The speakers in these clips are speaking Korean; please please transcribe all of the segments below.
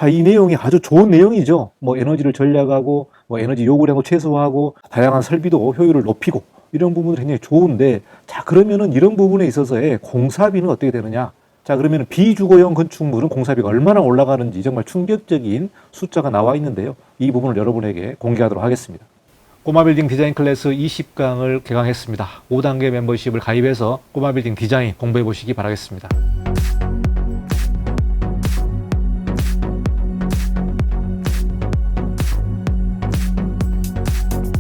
자, 이 내용이 아주 좋은 내용이죠. 뭐 에너지를 절약하고, 뭐 에너지 요구량을 최소화하고, 다양한 설비도 효율을 높이고, 이런 부분은 굉장히 좋은데, 자, 그러면은 이런 부분에 있어서의 공사비는 어떻게 되느냐? 자, 그러면 비주거용 건축물은 공사비가 얼마나 올라가는지 정말 충격적인 숫자가 나와 있는데요. 이 부분을 여러분에게 공개하도록 하겠습니다. 꼬마빌딩 디자인 클래스 20강을 개강했습니다. 5단계 멤버십을 가입해서 꼬마빌딩 디자인 공부해 보시기 바라겠습니다.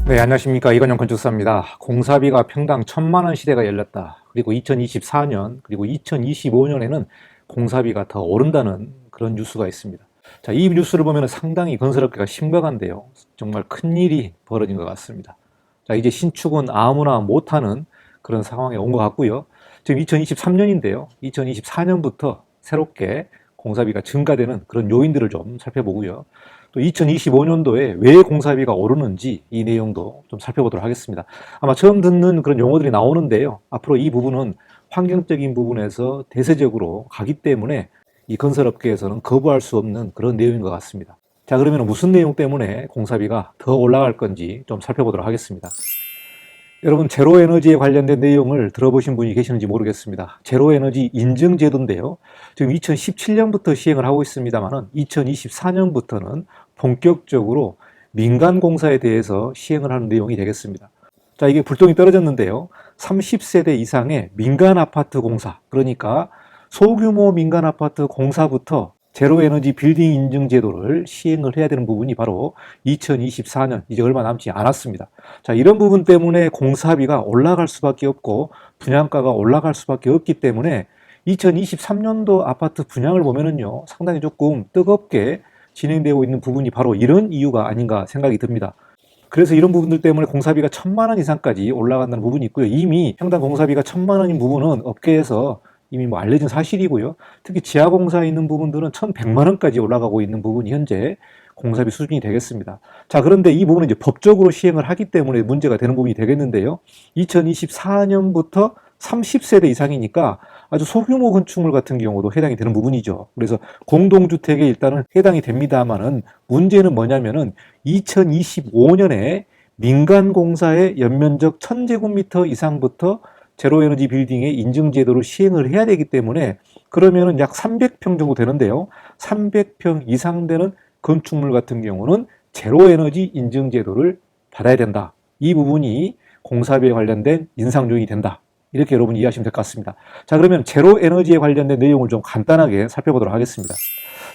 네, 안녕하십니까. 이건영 건축사입니다. 공사비가 평당 1,000만 원 시대가 열렸다. 그리고 2024년, 그리고 2025년에는 공사비가 더 오른다는 그런 뉴스가 있습니다. 자, 이 뉴스를 보면 상당히 건설업계가 심각한데요. 정말 큰일이 벌어진 것 같습니다. 자, 이제 신축은 아무나 못하는 그런 상황에 온 것 같고요. 지금 2023년인데요. 2024년부터 새롭게 공사비가 증가되는 그런 요인들을 좀 살펴보고요. 또 2025년도에 왜 공사비가 오르는지 이 내용도 좀 살펴보도록 하겠습니다. 아마 처음 듣는 그런 용어들이 나오는데요. 앞으로 이 부분은 환경적인 부분에서 대세적으로 가기 때문에 이 건설업계에서는 거부할 수 없는 그런 내용인 것 같습니다. 자, 그러면 무슨 내용 때문에 공사비가 더 올라갈 건지 좀 살펴보도록 하겠습니다. 여러분, 제로에너지에 관련된 내용을 들어보신 분이 계시는지 모르겠습니다. 제로에너지 인증제도인데요. 지금 2017년부터 시행을 하고 있습니다만 2024년부터는 본격적으로 민간공사에 대해서 시행을 하는 내용이 되겠습니다. 자, 이게 불똥이 떨어졌는데요. 30세대 이상의 민간아파트 공사, 그러니까 소규모 민간아파트 공사부터 제로에너지 빌딩 인증 제도를 시행을 해야 되는 부분이 바로 2024년, 이제 얼마 남지 않았습니다. 자, 이런 부분 때문에 공사비가 올라갈 수밖에 없고 분양가가 올라갈 수밖에 없기 때문에 2023년도 아파트 분양을 보면은요, 상당히 조금 뜨겁게 진행되고 있는 부분이 바로 이런 이유가 아닌가 생각이 듭니다. 그래서 이런 부분들 때문에 공사비가 1,000만 원 이상까지 올라간다는 부분이 있고요. 이미 평당 공사비가 1,000만 원인 부분은 업계에서 이미 뭐 알려진 사실이고요. 특히 지하공사에 있는 부분들은 1,100만 원까지 올라가고 있는 부분이 현재 공사비 수준이 되겠습니다. 자, 그런데 이 부분은 이제 법적으로 시행을 하기 때문에 문제가 되는 부분이 되겠는데요. 2024년부터 30세대 이상이니까 아주 소규모 건축물 같은 경우도 해당이 되는 부분이죠. 그래서 공동주택에 일단은 해당이 됩니다만은 문제는 뭐냐면은 2025년에 민간공사의 연면적 1,000제곱미터 이상부터 제로에너지 빌딩의 인증제도를 시행을 해야 되기 때문에 그러면은 약 300평 정도 되는데요. 300평 이상 되는 건축물 같은 경우는 제로에너지 인증제도를 받아야 된다. 이 부분이 공사비에 관련된 인상 요인이 된다. 이렇게 여러분이 이해하시면 될 것 같습니다. 자, 그러면 제로에너지에 관련된 내용을 좀 간단하게 살펴보도록 하겠습니다.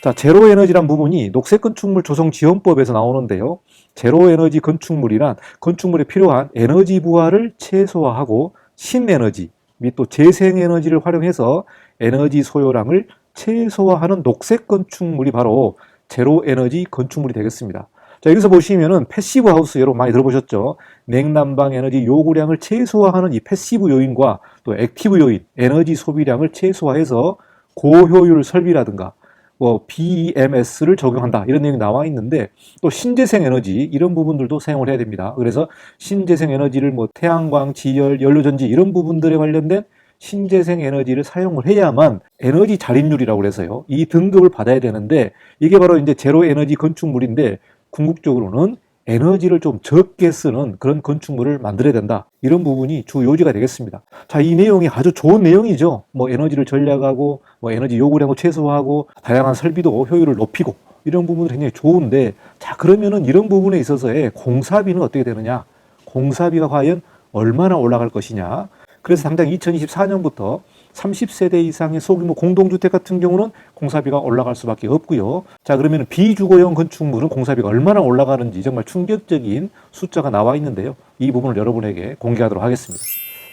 자, 제로에너지란 부분이 녹색건축물 조성지원법에서 나오는데요. 제로에너지 건축물이란 건축물에 필요한 에너지 부하를 최소화하고 신에너지 및 또 재생에너지를 활용해서 에너지 소요량을 최소화하는 녹색 건축물이 바로 제로에너지 건축물이 되겠습니다. 자, 여기서 보시면은 패시브 하우스 여러분 많이 들어보셨죠? 냉난방 에너지 요구량을 최소화하는 이 패시브 요인과 또 액티브 요인, 에너지 소비량을 최소화해서 고효율 설비라든가 뭐 BEMS를 적용한다 이런 내용이 나와 있는데 또 신재생 에너지 이런 부분들도 사용을 해야 됩니다. 그래서 신재생 에너지를 뭐 태양광, 지열, 연료전지 이런 부분들에 관련된 신재생 에너지를 사용을 해야만 에너지 자립률이라고 해서요. 이 등급을 받아야 되는데 이게 바로 이제 제로 에너지 건축물인데 궁극적으로는 에너지를 좀 적게 쓰는 그런 건축물을 만들어야 된다. 이런 부분이 주 요지가 되겠습니다. 자, 이 내용이 아주 좋은 내용이죠. 뭐 에너지를 절약하고, 뭐 에너지 요구량을 최소화하고, 다양한 설비도 효율을 높이고, 이런 부분은 굉장히 좋은데, 자, 그러면은 이런 부분에 있어서의 공사비는 어떻게 되느냐? 공사비가 과연 얼마나 올라갈 것이냐? 그래서 당장 2024년부터 30세대 이상의 소규모 공동주택 같은 경우는 공사비가 올라갈 수밖에 없고요. 자, 그러면 비주거용 건축물은 공사비가 얼마나 올라가는지 정말 충격적인 숫자가 나와 있는데요. 이 부분을 여러분에게 공개하도록 하겠습니다.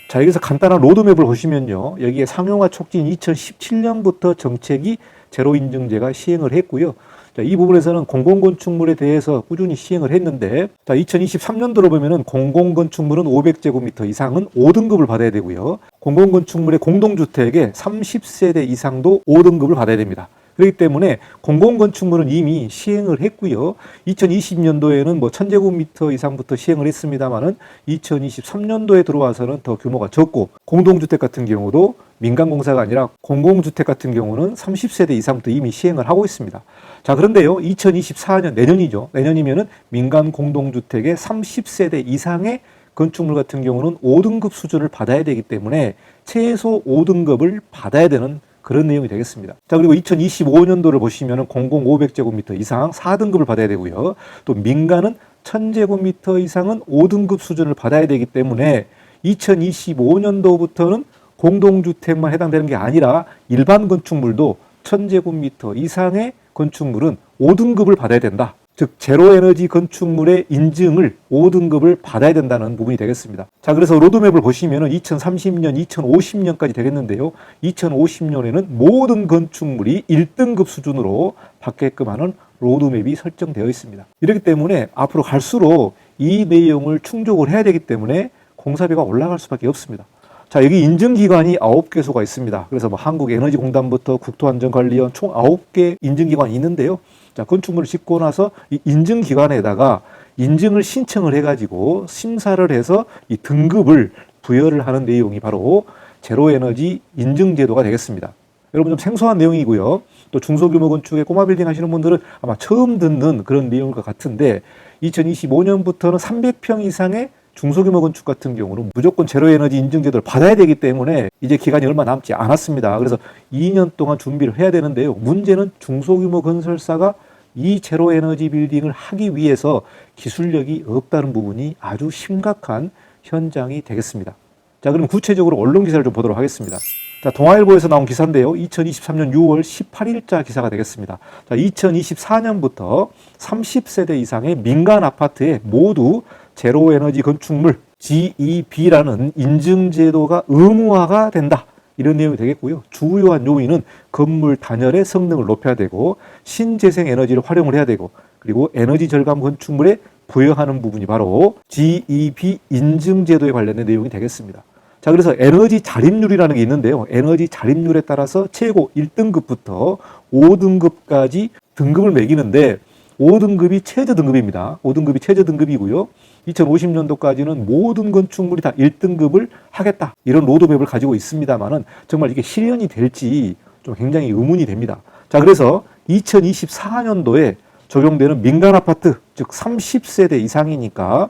자, 여기서 간단한 로드맵을 보시면요. 여기에 상용화 촉진 2017년부터 정책이 제로인증제가 시행을 했고요. 자, 이 부분에서는 공공건축물에 대해서 꾸준히 시행을 했는데, 자, 2023년도로 보면은 공공건축물은 500제곱미터 이상은 5등급을 받아야 되고요. 공공건축물의 공동주택에 30세대 이상도 5등급을 받아야 됩니다. 그렇기 때문에 공공건축물은 이미 시행을 했고요. 2020년도에는 뭐 1000제곱미터 이상부터 시행을 했습니다만은 2023년도에 들어와서는 더 규모가 적고 공동주택 같은 경우도 민간 공사가 아니라 공공주택 같은 경우는 30세대 이상부터 이미 시행을 하고 있습니다. 자, 그런데요, 2024년, 내년이죠. 내년이면은 민간 공동주택의 30세대 이상의 건축물 같은 경우는 5등급 수준을 받아야 되기 때문에 최소 5등급을 받아야 되는 그런 내용이 되겠습니다. 자, 그리고 2025년도를 보시면은 공공 500제곱미터 이상 4등급을 받아야 되고요. 또 민간은 1000제곱미터 이상은 5등급 수준을 받아야 되기 때문에 2025년도부터는 공동주택만 해당되는 게 아니라 일반 건축물도 1000제곱미터 이상의 건축물은 5등급을 받아야 된다. 즉 제로에너지 건축물의 인증을 5등급을 받아야 된다는 부분이 되겠습니다. 자, 그래서 로드맵을 보시면은 2030년, 2050년까지 되겠는데요. 2050년에는 모든 건축물이 1등급 수준으로 받게끔 하는 로드맵이 설정되어 있습니다. 이렇기 때문에 앞으로 갈수록 이 내용을 충족을 해야 되기 때문에 공사비가 올라갈 수밖에 없습니다. 자, 여기 인증기관이 9개소가 있습니다. 그래서 뭐 한국에너지공단부터 국토안전관리원 총 9개 인증기관이 있는데요. 자, 건축물을 짓고 나서 이 인증기관에다가 인증을 신청을 해가지고 심사를 해서 이 등급을 부여를 하는 내용이 바로 제로에너지 인증제도가 되겠습니다. 여러분 좀 생소한 내용이고요. 또 중소규모 건축에 꼬마 빌딩 하시는 분들은 아마 처음 듣는 그런 내용일 것 같은데 2025년부터는 300평 이상의 중소규모 건축 같은 경우는 무조건 제로에너지 인증제도를 받아야 되기 때문에 이제 기간이 얼마 남지 않았습니다. 그래서 2년 동안 준비를 해야 되는데요. 문제는 중소규모 건설사가 이 제로에너지 빌딩을 하기 위해서 기술력이 없다는 부분이 아주 심각한 현장이 되겠습니다. 자, 그럼 구체적으로 언론 기사를 좀 보도록 하겠습니다. 자, 동아일보에서 나온 기사인데요. 2023년 6월 18일자 기사가 되겠습니다. 자, 2024년부터 30세대 이상의 민간 아파트에 모두 제로에너지 건축물 GEB라는 인증제도가 의무화가 된다. 이런 내용이 되겠고요. 주요한 요인은 건물 단열의 성능을 높여야 되고 신재생 에너지를 활용을 해야 되고 그리고 에너지 절감 건축물에 부여하는 부분이 바로 GEB 인증제도에 관련된 내용이 되겠습니다. 자, 그래서 에너지 자립률이라는 게 있는데요. 에너지 자립률에 따라서 최고 1등급부터 5등급까지 등급을 매기는데 5등급이 최저 등급입니다. 5등급이 최저 등급이고요. 2050년도까지는 모든 건축물이 다 1등급을 하겠다. 이런 로드맵을 가지고 있습니다만은 정말 이게 실현이 될지 좀 굉장히 의문이 됩니다. 자, 그래서 2024년도에 적용되는 민간 아파트, 즉 30세대 이상이니까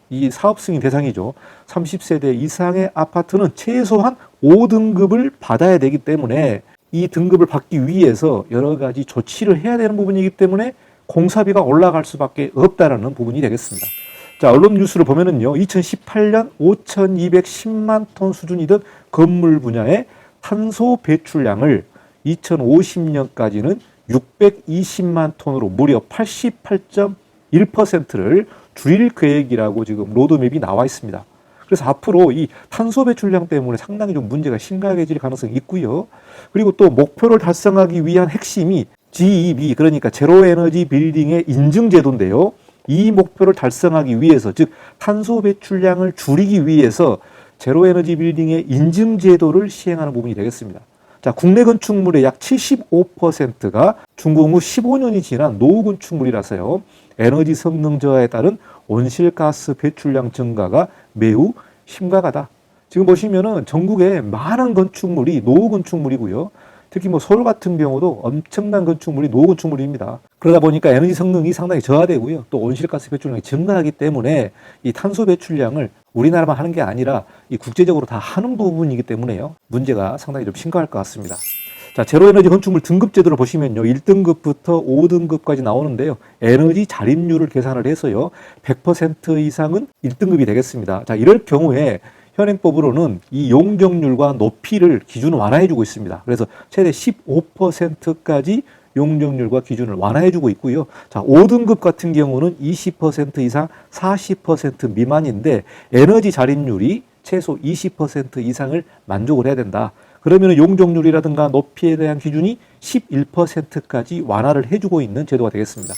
이 사업 승인 대상이죠. 30세대 이상의 아파트는 최소한 5등급을 받아야 되기 때문에 이 등급을 받기 위해서 여러 가지 조치를 해야 되는 부분이기 때문에 공사비가 올라갈 수밖에 없다는 부분이 되겠습니다. 자, 언론 뉴스를 보면은요, 2018년 5,210만 톤 수준이던 건물 분야의 탄소 배출량을 2050년까지는 620만 톤으로 무려 88.1%를 줄일 계획이라고 지금 로드맵이 나와 있습니다. 그래서 앞으로 이 탄소 배출량 때문에 상당히 좀 문제가 심각해질 가능성이 있고요. 그리고 또 목표를 달성하기 위한 핵심이 GEB, 그러니까 제로에너지 빌딩의 인증제도인데요. 이 목표를 달성하기 위해서, 즉 탄소 배출량을 줄이기 위해서 제로에너지 빌딩의 인증제도를 시행하는 부분이 되겠습니다. 자, 국내 건축물의 약 75%가 준공 후 15년이 지난 노후 건축물이라서요. 에너지 성능 저하에 따른 온실가스 배출량 증가가 매우 심각하다. 지금 보시면은 전국에 많은 건축물이 노후 건축물이고요. 특히 뭐 서울 같은 경우도 엄청난 건축물이 노후 건축물입니다. 그러다 보니까 에너지 성능이 상당히 저하되고요. 또 온실가스 배출량이 증가하기 때문에 이 탄소 배출량을 우리나라만 하는 게 아니라 이 국제적으로 다 하는 부분이기 때문에요. 문제가 상당히 좀 심각할 것 같습니다. 자, 제로에너지 건축물 등급제도를 보시면요. 1등급부터 5등급까지 나오는데요. 에너지 자립률을 계산을 해서요. 100% 이상은 1등급이 되겠습니다. 자, 이럴 경우에 현행법으로는 이 용적률과 높이를 기준을 완화해주고 있습니다. 그래서 최대 15%까지 용적률과 기준을 완화해주고 있고요. 자, 5등급 같은 경우는 20% 이상 40% 미만인데 에너지 자립률이 최소 20% 이상을 만족을 해야 된다. 그러면 용적률이라든가 높이에 대한 기준이 11%까지 완화를 해주고 있는 제도가 되겠습니다.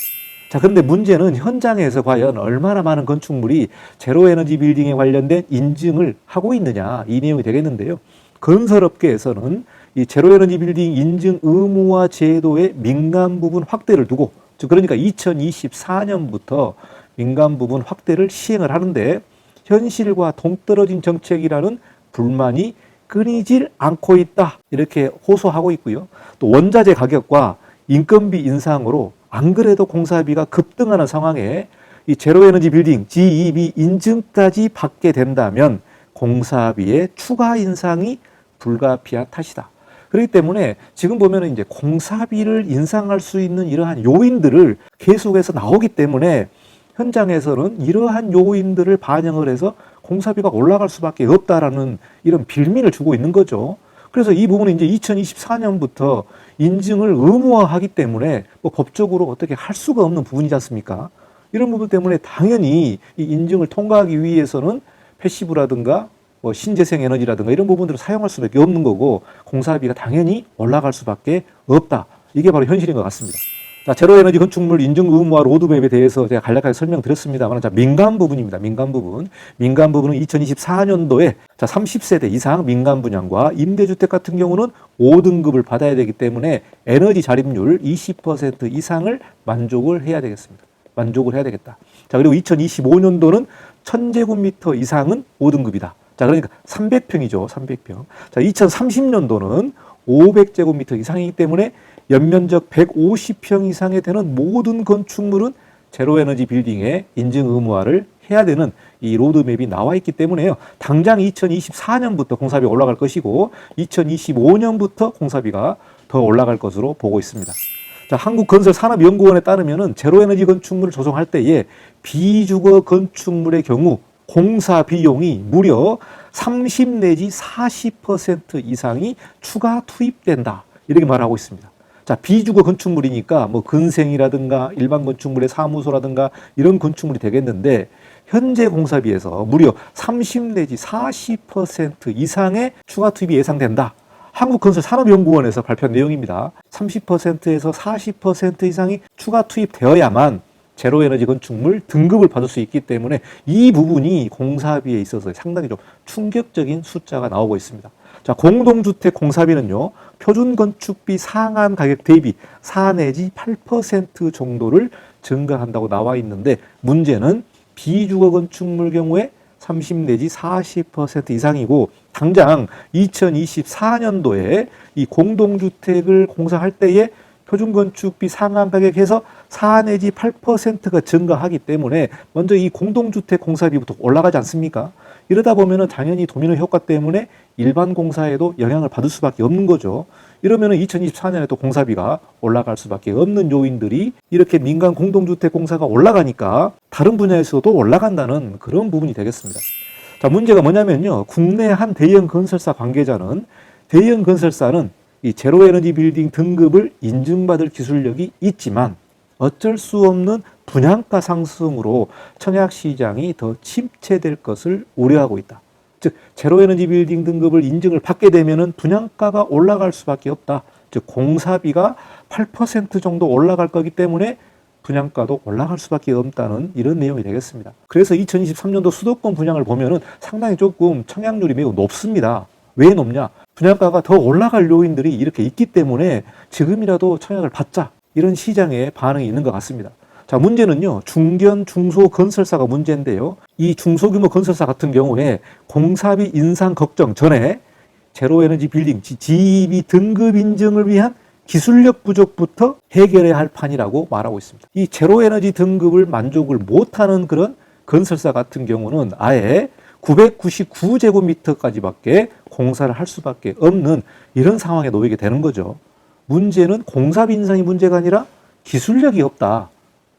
자, 그런데 문제는 현장에서 과연 얼마나 많은 건축물이 제로에너지 빌딩에 관련된 인증을 하고 있느냐, 이 내용이 되겠는데요. 건설업계에서는 이 제로에너지 빌딩 인증 의무화 제도의 민간 부분 확대를 두고, 즉 그러니까 2024년부터 민간 부분 확대를 시행을 하는데 현실과 동떨어진 정책이라는 불만이 끊이질 않고 있다. 이렇게 호소하고 있고요. 또 원자재 가격과 인건비 인상으로 안 그래도 공사비가 급등하는 상황에 이 제로에너지 빌딩 GEB 인증까지 받게 된다면 공사비의 추가 인상이 불가피한 탓이다. 그렇기 때문에 지금 보면은 이제 공사비를 인상할 수 있는 이러한 요인들을 계속해서 나오기 때문에 현장에서는 이러한 요인들을 반영을 해서 공사비가 올라갈 수밖에 없다라는 이런 빌미를 주고 있는 거죠. 그래서 이 부분은 이제 2024년부터 인증을 의무화하기 때문에 뭐 법적으로 어떻게 할 수가 없는 부분이지 않습니까? 이런 부분 때문에 당연히 이 인증을 통과하기 위해서는 패시브라든가 뭐 신재생 에너지라든가 이런 부분들을 사용할 수밖에 없는 거고 공사비가 당연히 올라갈 수밖에 없다. 이게 바로 현실인 것 같습니다. 자, 제로에너지 건축물 인증 의무화 로드맵에 대해서 제가 간략하게 설명드렸습니다만, 자, 민간 부분입니다. 민간 부분. 민간 부분은 2024년도에 자, 30세대 이상 민간 분양과 임대주택 같은 경우는 5등급을 받아야 되기 때문에 에너지 자립률 20% 이상을 만족을 해야 되겠습니다. 만족을 해야 되겠다. 자, 그리고 2025년도는 1000제곱미터 이상은 5등급이다. 자, 그러니까 300평이죠. 300평. 자, 2030년도는 500제곱미터 이상이기 때문에 연면적 150평 이상에 되는 모든 건축물은 제로에너지 빌딩의 인증 의무화를 해야 되는 이 로드맵이 나와 있기 때문에요. 당장 2024년부터 공사비가 올라갈 것이고 2025년부터 공사비가 더 올라갈 것으로 보고 있습니다. 자, 한국건설산업연구원에 따르면은 제로에너지 건축물을 조성할 때에 비주거 건축물의 경우 공사 비용이 무려 30 내지 40% 이상이 추가 투입된다. 이렇게 말하고 있습니다. 자, 비주거 건축물이니까 뭐 근생이라든가 일반 건축물의 사무소라든가 이런 건축물이 되겠는데 현재 공사비에서 무려 30 내지 40% 이상의 추가 투입이 예상된다. 한국건설산업연구원에서 발표한 내용입니다. 30%에서 40% 이상이 추가 투입되어야만 제로에너지 건축물 등급을 받을 수 있기 때문에 이 부분이 공사비에 있어서 상당히 좀 충격적인 숫자가 나오고 있습니다. 자, 공동주택 공사비는요, 표준 건축비 상한 가격 대비 4 내지 8% 정도를 증가한다고 나와 있는데 문제는 비주거 건축물 경우에 30 내지 40% 이상이고 당장 2024년도에 이 공동주택을 공사할 때에 표준건축비 상한 가격에서 4 내지 8%가 증가하기 때문에 먼저 이 공동주택 공사비부터 올라가지 않습니까? 이러다 보면은 당연히 도미노 효과 때문에 일반 공사에도 영향을 받을 수밖에 없는 거죠. 이러면은 2024년에 또 공사비가 올라갈 수밖에 없는 요인들이 이렇게 민간 공동주택 공사가 올라가니까 다른 분야에서도 올라간다는 그런 부분이 되겠습니다. 자, 문제가 뭐냐면요. 국내 한 대형 건설사 관계자는 대형 건설사는 이 제로에너지 빌딩 등급을 인증받을 기술력이 있지만 어쩔 수 없는 분양가 상승으로 청약시장이 더 침체될 것을 우려하고 있다. 즉 제로에너지 빌딩 등급을 인증을 받게 되면 분양가가 올라갈 수밖에 없다. 즉 공사비가 8% 정도 올라갈 거기 때문에 분양가도 올라갈 수밖에 없다는 이런 내용이 되겠습니다. 그래서 2023년도 수도권 분양을 보면은 상당히 조금 청약률이 매우 높습니다. 왜 높냐? 분양가가 더 올라갈 요인들이 이렇게 있기 때문에 지금이라도 청약을 받자. 이런 시장의 반응이 있는 것 같습니다. 자, 문제는요, 중견, 중소 건설사가 문제인데요. 이 중소규모 건설사 같은 경우에 공사비 인상 걱정 전에 제로에너지 빌딩, GEB 등급 인증을 위한 기술력 부족부터 해결해야 할 판이라고 말하고 있습니다. 이 제로에너지 등급을 만족을 못하는 그런 건설사 같은 경우는 아예 999제곱미터까지밖에 공사를 할 수밖에 없는 이런 상황에 놓이게 되는 거죠. 문제는 공사비 인상이 문제가 아니라 기술력이 없다.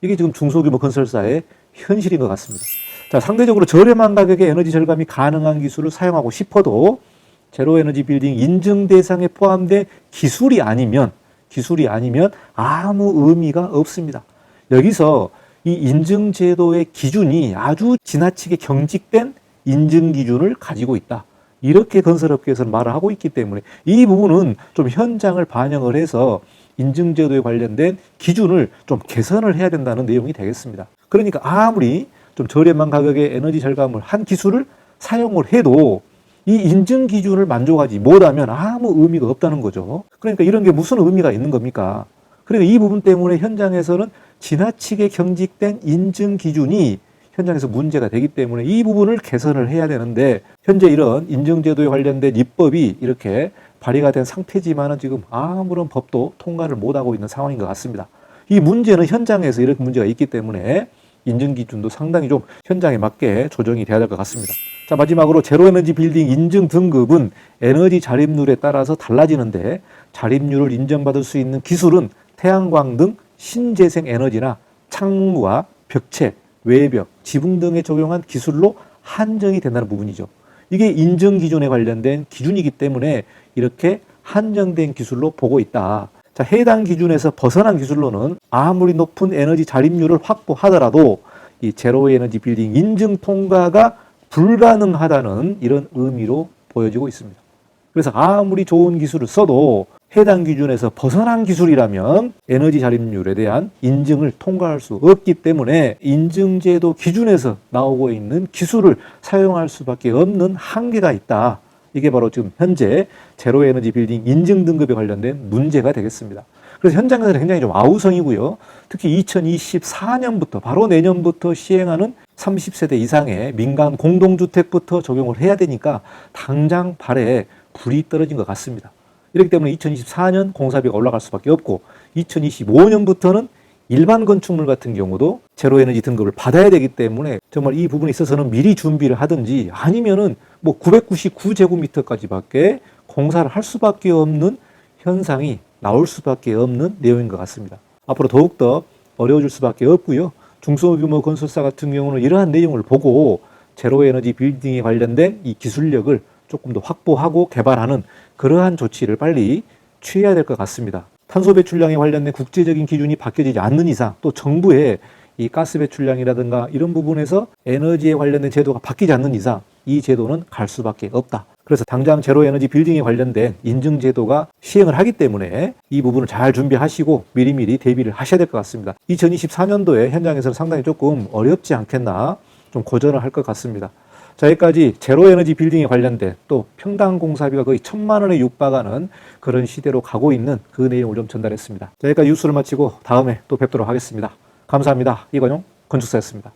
이게 지금 중소규모 건설사의 현실인 것 같습니다. 자, 상대적으로 저렴한 가격에 에너지 절감이 가능한 기술을 사용하고 싶어도 제로에너지 빌딩 인증 대상에 포함된 기술이 아니면 아무 의미가 없습니다. 여기서 이 인증 제도의 기준이 아주 지나치게 경직된 인증 기준을 가지고 있다. 이렇게 건설업계에서는 말을 하고 있기 때문에 이 부분은 좀 현장을 반영을 해서 인증제도에 관련된 기준을 좀 개선을 해야 된다는 내용이 되겠습니다. 그러니까 아무리 좀 저렴한 가격에 에너지 절감을 한 기술을 사용을 해도 이 인증 기준을 만족하지 못하면 아무 의미가 없다는 거죠. 그러니까 이런 게 무슨 의미가 있는 겁니까? 그러니까 이 부분 때문에 현장에서는 지나치게 경직된 인증 기준이 현장에서 문제가 되기 때문에 이 부분을 개선을 해야 되는데, 현재 이런 인증제도에 관련된 입법이 이렇게 발의가 된 상태지만은 지금 아무런 법도 통과를 못하고 있는 상황인 것 같습니다. 이 문제는 현장에서 이렇게 문제가 있기 때문에 인증 기준도 상당히 좀 현장에 맞게 조정이 돼야 될 것 같습니다. 자, 마지막으로 제로에너지 빌딩 인증 등급은 에너지 자립률에 따라서 달라지는데, 자립률을 인정받을 수 있는 기술은 태양광 등 신재생 에너지나 창문과 벽체, 외벽, 지붕 등에 적용한 기술로 한정이 된다는 부분이죠. 이게 인증 기준에 관련된 기준이기 때문에 이렇게 한정된 기술로 보고 있다. 자, 해당 기준에서 벗어난 기술로는 아무리 높은 에너지 자립률을 확보하더라도 이 제로 에너지 빌딩 인증 통과가 불가능하다는 이런 의미로 보여지고 있습니다. 그래서 아무리 좋은 기술을 써도 해당 기준에서 벗어난 기술이라면 에너지 자립률에 대한 인증을 통과할 수 없기 때문에 인증제도 기준에서 나오고 있는 기술을 사용할 수밖에 없는 한계가 있다. 이게 바로 지금 현재 제로 에너지 빌딩 인증 등급에 관련된 문제가 되겠습니다. 그래서 현장에서는 굉장히 좀 아우성이고요. 특히 2024년부터 바로 내년부터 시행하는 30세대 이상의 민간 공동주택부터 적용을 해야 되니까 당장 발에 불이 떨어진 것 같습니다. 이렇기 때문에 2024년 공사비가 올라갈 수밖에 없고, 2025년부터는 일반 건축물 같은 경우도 제로에너지 등급을 받아야 되기 때문에 정말 이 부분에 있어서는 미리 준비를 하든지 아니면은 뭐 999제곱미터까지밖에 공사를 할 수밖에 없는 현상이 나올 수밖에 없는 내용인 것 같습니다. 앞으로 더욱더 어려워질 수밖에 없고요. 중소규모 건설사 같은 경우는 이러한 내용을 보고 제로에너지 빌딩에 관련된 이 기술력을 조금 더 확보하고 개발하는 그러한 조치를 빨리 취해야 될 것 같습니다. 탄소 배출량에 관련된 국제적인 기준이 바뀌어지지 않는 이상, 또 정부의 이 가스 배출량이라든가 이런 부분에서 에너지에 관련된 제도가 바뀌지 않는 이상 이 제도는 갈 수밖에 없다. 그래서 당장 제로에너지 빌딩에 관련된 인증 제도가 시행을 하기 때문에 이 부분을 잘 준비하시고 미리미리 대비를 하셔야 될 것 같습니다. 2024년도에 현장에서는 상당히 조금 어렵지 않겠나, 좀 고전을 할 것 같습니다. 자, 여기까지 제로에너지 빌딩에 관련된 또 평당 공사비가 거의 1,000만 원에 육박하는 그런 시대로 가고 있는 그 내용을 좀 전달했습니다. 자, 여기까지 뉴스를 마치고 다음에 또 뵙도록 하겠습니다. 감사합니다. 이건용 건축사였습니다.